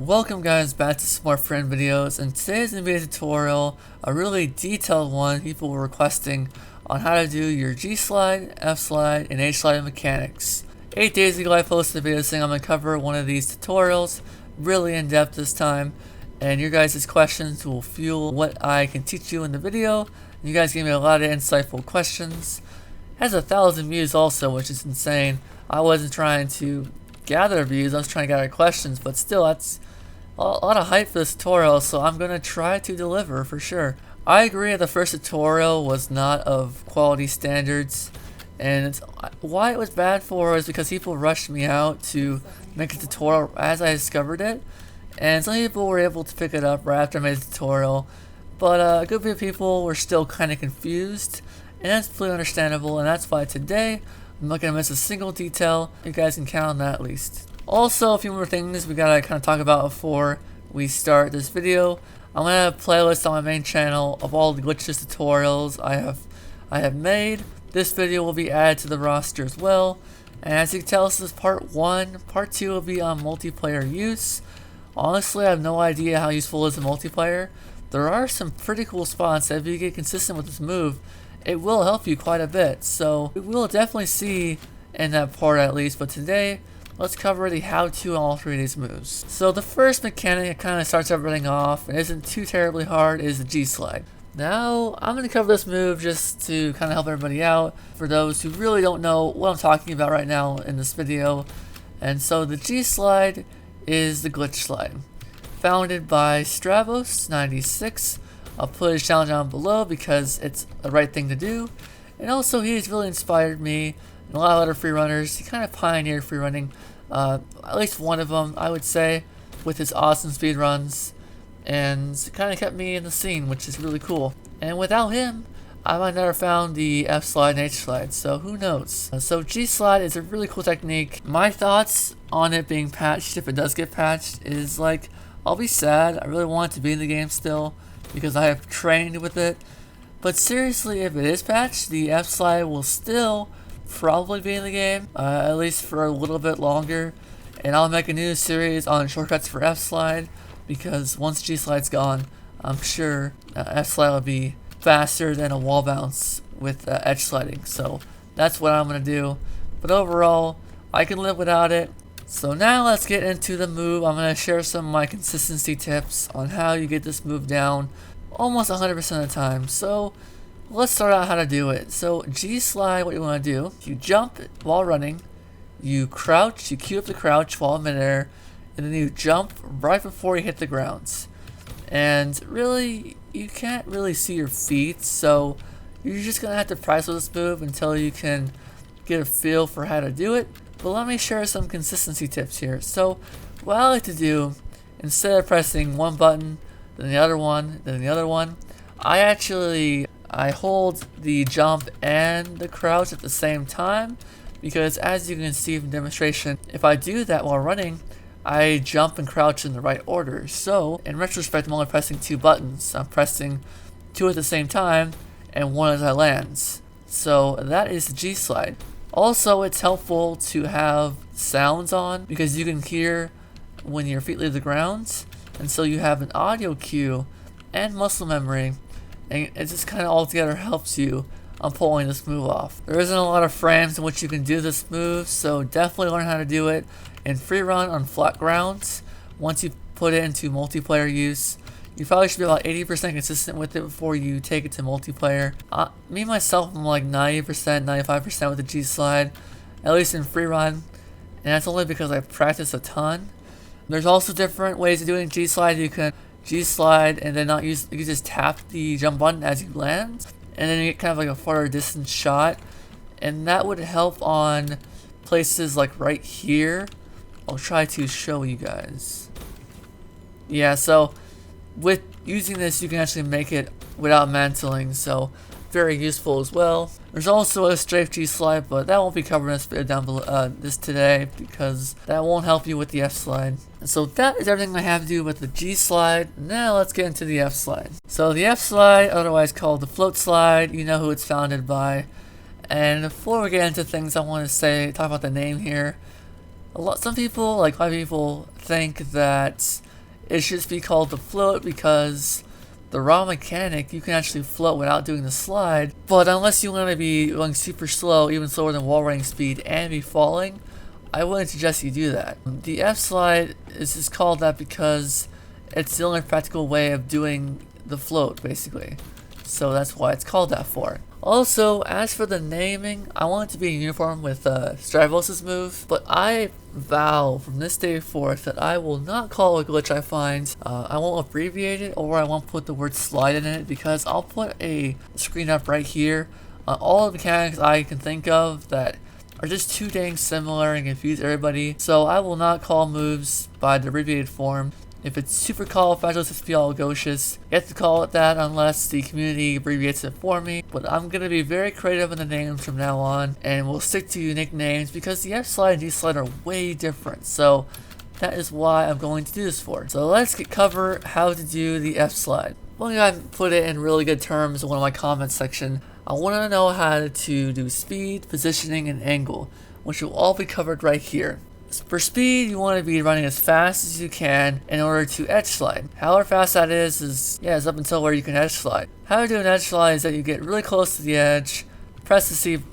Welcome guys back to Smart Friend videos, and today's going to be a tutorial, a really detailed one people were requesting on how to do your G slide, F slide, and H slide mechanics. 8 days ago I posted a video saying I'm going to cover one of these tutorials, really in depth this time, and your guys' questions will fuel what I can teach you in the video. You guys gave me a lot of insightful questions. It has 1,000 views also, which is insane. I wasn't trying to gather views, I was trying to gather questions, but still that's a lot of hype for this tutorial, so I'm going to try to deliver for sure. I agree the first tutorial was not of quality standards, and why it was bad for is because people rushed me out to make a tutorial as I discovered it, and some people were able to pick it up right after I made the tutorial, but a good bit of people were still kind of confused, and that's completely understandable, and that's why today I'm not going to miss a single detail. You guys can count on that at least. Also, a few more things we gotta kind of talk about before we start this video. I'm gonna have a playlist on my main channel of all the glitches tutorials I have made. This video will be added to the roster as well. And as you can tell, this is part 1. Part 2 will be on multiplayer use. Honestly, I have no idea how useful it is in multiplayer. There are some pretty cool spots that if you get consistent with this move, it will help you quite a bit. So we will definitely see in that part at least. But today, let's cover the how-to on all 3 of these moves. So the first mechanic that kind of starts everything off and isn't too terribly hard is the G-slide. Now, I'm going to cover this move just to kind of help everybody out for those who really don't know what I'm talking about right now in this video. And so the G-slide is the glitch slide, founded by Stravos96. I'll put his channel down below because it's the right thing to do. And also, he's really inspired me and a lot of other free runners. He kind of pioneered free running, at least one of them, I would say, with his awesome speed runs, and kind of kept me in the scene, which is really cool. And without him, I might never found the F slide and H slide, so who knows. So G slide is a really cool technique. My thoughts on it being patched, if it does get patched, is like, I'll be sad. I really want it to be in the game still because I have trained with it. But seriously, if it is patched, the F slide will still probably be in the game, at least for a little bit longer. And I'll make a new series on shortcuts for F slide, because once G slide's gone, I'm sure F slide will be faster than a wall bounce with edge sliding. So that's what I'm going to do. But overall, I can live without it. So now let's get into the move. I'm going to share some of my consistency tips on how you get this move down almost 100% of the time. So let's start out how to do it. So G slide, what you want to do, you jump while running, you crouch, you queue up the crouch while in midair, and then you jump right before you hit the ground. And really, you can't really see your feet, so you're just going to have to practice with this move until you can get a feel for how to do it. But let me share some consistency tips here. So what I like to do, instead of pressing one button, then the other one, then the other one, I hold the jump and the crouch at the same time, because as you can see from demonstration, if I do that while running, I jump and crouch in the right order. So in retrospect, I'm only pressing 2 buttons. I'm pressing 2 at the same time and 1 as I land. So that is the G slide. Also, it's helpful to have sounds on because you can hear when your feet leave the ground, and so you have an audio cue and muscle memory, and it just kind of all together helps you on pulling this move off. There isn't a lot of frames in which you can do this move, so definitely learn how to do it in free run on flat grounds. Once you put it into multiplayer use, you probably should be about 80% consistent with it before you take it to multiplayer. Me myself, I'm like 90%, 95% with the G slide, at least in free run, and that's only because I practice a ton. There's also different ways of doing G slide. You can G slide and then not use, you can just tap the jump button as you land, and then you get kind of like a farther distance shot, and that would help on places like right here. I'll try to show you guys. Yeah, so with using this, you can actually make it without mantling, so very useful as well. There's also a strafe G slide, but that won't be covered in this video down below this today, because that won't help you with the F slide. So that is everything I have to do with the G slide. Now let's get into the F slide. So the F slide, otherwise called the float slide, you know who it's founded by. And before we get into things, I want to talk about the name here. Some people, like 5 people, think that it should just be called the float because the raw mechanic, you can actually float without doing the slide, but unless you want to be going super slow, even slower than wall running speed, and be falling, I wouldn't suggest you do that. The F slide is just called that because it's the only practical way of doing the float, basically. So that's why it's called that for. Also, as for the naming, I want it to be in uniform with Stravos' move, but I vow from this day forth that I will not call a glitch I find. I won't abbreviate it, or I won't put the word slide in it, because I'll put a screen up right here on all the mechanics I can think of that are just too dang similar and confuse everybody. So I will not call moves by the abbreviated form. If it's super califragilisticexpialgocious, you have to call it that unless the community abbreviates it for me. But I'm going to be very creative in the names from now on, and we'll stick to unique names because the F slide and G slide are way different. So that is why I'm going to do this for. So let's cover how to do the F slide. One guy put it in really good terms in one of my comments section. I want to know how to do speed, positioning, and angle, which will all be covered right here. For speed, you want to be running as fast as you can in order to edge slide. However fast that is up until where you can edge slide. How to do an edge slide is that you get really close to the edge, press you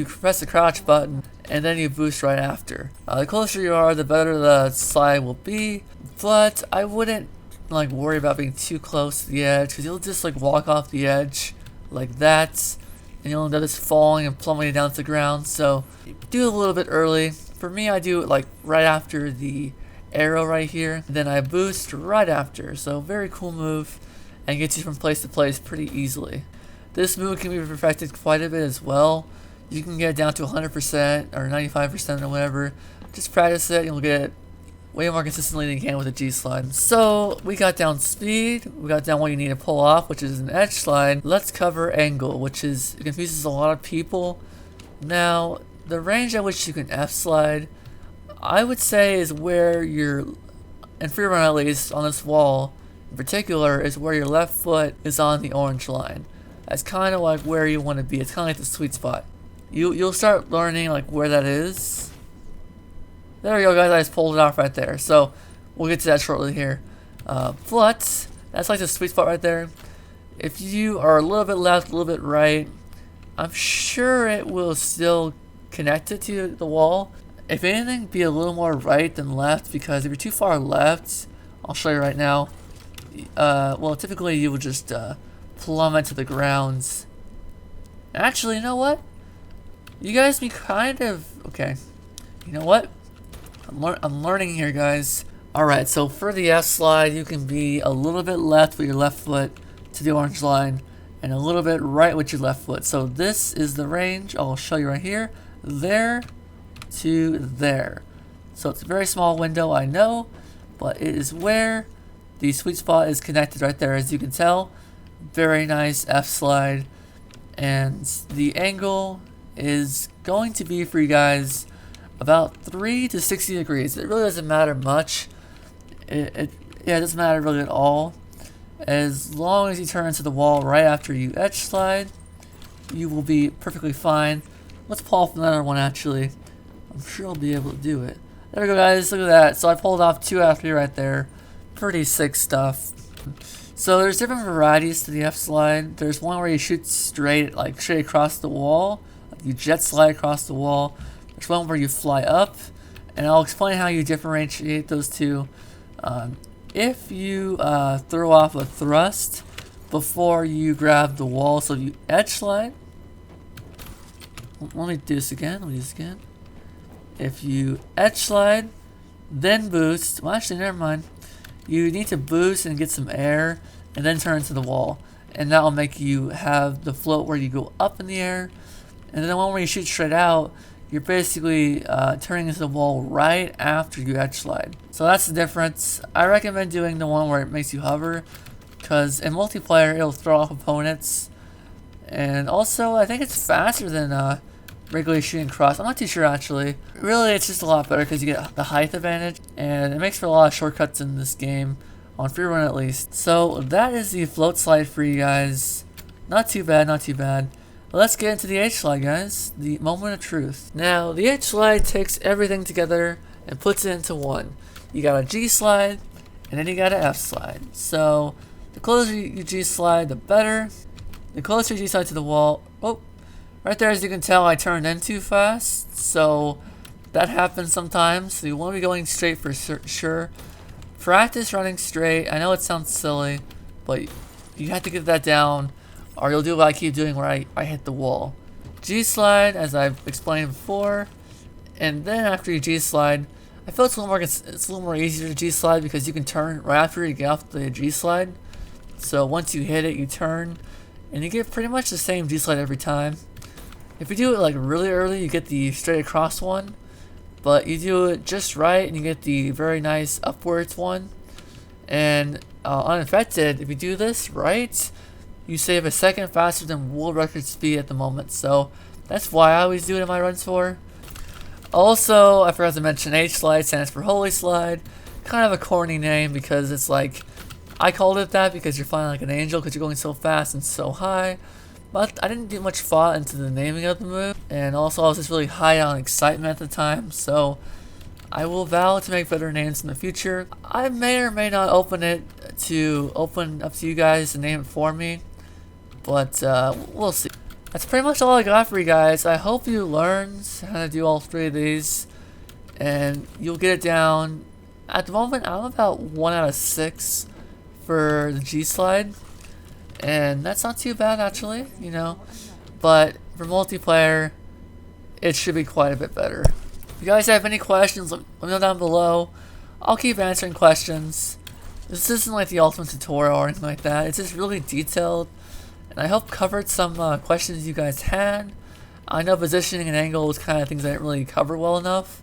press the crouch button, and then you boost right after. The closer you are, the better the slide will be, but I wouldn't worry about being too close to the edge, because you'll just walk off the edge like that, and you'll end up just falling and plummeting down to the ground. So do it a little bit early. For me, I do it right after the arrow right here, then I boost right after. So very cool move, and gets you from place to place pretty easily. This move can be perfected quite a bit as well. You can get it down to 100% or 95% or whatever. Just practice it and you'll get it way more consistently than you can with a G slide. So we got down speed, we got down what you need to pull off, which is an edge slide. Let's cover angle, which confuses a lot of people. Now, the range at which you can F slide, I would say is where in free run at least, on this wall in particular, is where your left foot is on the orange line. That's kind of where you want to be. It's kind of like the sweet spot. You'll start learning where that is. There we go, guys. I just pulled it off right there. So we'll get to that shortly here. But that's the sweet spot right there. If you are a little bit left, a little bit right, I'm sure it will still connect it to the wall. If anything, be a little more right than left, because if you're too far left, I'll show you right now. Well, typically you would just plummet to the ground. Actually, you know what? You guys be kind of okay. You know what? I'm learning here, guys. Alright, so for the F slide, you can be a little bit left with your left foot to the orange line, and a little bit right with your left foot. So this is the range. I'll show you right here. There to there. So it's a very small window, I know, but it is where the sweet spot is connected right there, as you can tell. Very nice F slide. And the angle is going to be for you guys about 3 to 60 degrees. It really doesn't matter much. It doesn't matter really at all. As long as you turn into the wall right after you edge slide, you will be perfectly fine. Let's pull off another one actually. I'm sure I'll be able to do it. There we go, guys, look at that. So I pulled off 2 after you right there. Pretty sick stuff. So there's different varieties to the F slide. There's one where you shoot straight across the wall. You jet slide across the wall. There's one where you fly up. And I'll explain how you differentiate those two. If you throw off a thrust before you grab the wall, so you edge slide. Let me do this again. If you edge slide, then boost. Well, actually, never mind. You need to boost and get some air, and then turn into the wall. And that will make you have the float where you go up in the air. And then the one where you shoot straight out, you're basically turning into the wall right after you edge slide. So that's the difference. I recommend doing the one where it makes you hover, because in multiplayer it'll throw off opponents. And also, I think it's faster than regularly shooting cross. I'm not too sure actually. Really, it's just a lot better because you get the height advantage, and it makes for a lot of shortcuts in this game, on free run at least. So that is the float slide for you guys. Not too bad, not too bad. Let's get into the H slide, guys. The moment of truth. Now, the H slide takes everything together and puts it into one. You got a G slide, and then you got an F slide. So the closer you G slide, the better. The closer you G slide to the wall. Oh, right there, as you can tell, I turned in too fast. So that happens sometimes. So you want to be going straight for sure. Practice running straight. I know it sounds silly, but you have to get that down, or you'll do what I keep doing where I hit the wall. G slide, as I've explained before, and then after you G slide, I feel it's a little more easier to G slide because you can turn right after you get off the G slide. So once you hit it, you turn, and you get pretty much the same G slide every time. If you do it like really early, you get the straight across one, but you do it just right and you get the very nice upwards one. And unaffected, if you do this right, you save a second faster than world record speed at the moment. So that's why I always do it in my runs for. Also, I forgot to mention, H slide stands for Holy Slide. Kind of a corny name because it's like, I called it that because you're flying like an angel because you're going so fast and so high. But I didn't do much thought into the naming of the move, and also I was just really high on excitement at the time, so I will vow to make better names in the future. I may or may not open up to you guys to name it for me, but we'll see. That's pretty much all I got for you guys. I hope you learned how to do all three of these, and you'll get it down. At the moment, I'm about 1 out of 6 for the G slide. And that's not too bad actually, you know, but for multiplayer, it should be quite a bit better. If you guys have any questions, let me know down below. I'll keep answering questions. This isn't like the ultimate tutorial or anything like that. It's just really detailed, and I hope covered some questions you guys had. I know positioning and angle was kind of things I didn't really cover well enough.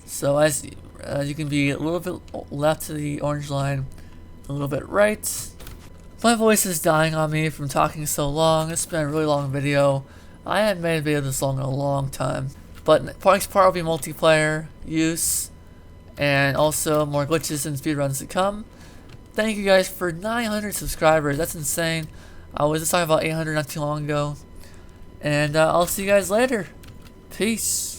So as you can be a little bit left to the orange line, a little bit right. My voice is dying on me from talking so long. It's been a really long video. I haven't made a video this long in a long time. But next part will be multiplayer use, and also more glitches and speedruns to come. Thank you guys for 900 subscribers. That's insane. I was just talking about 800 not too long ago. And I'll see you guys later. Peace.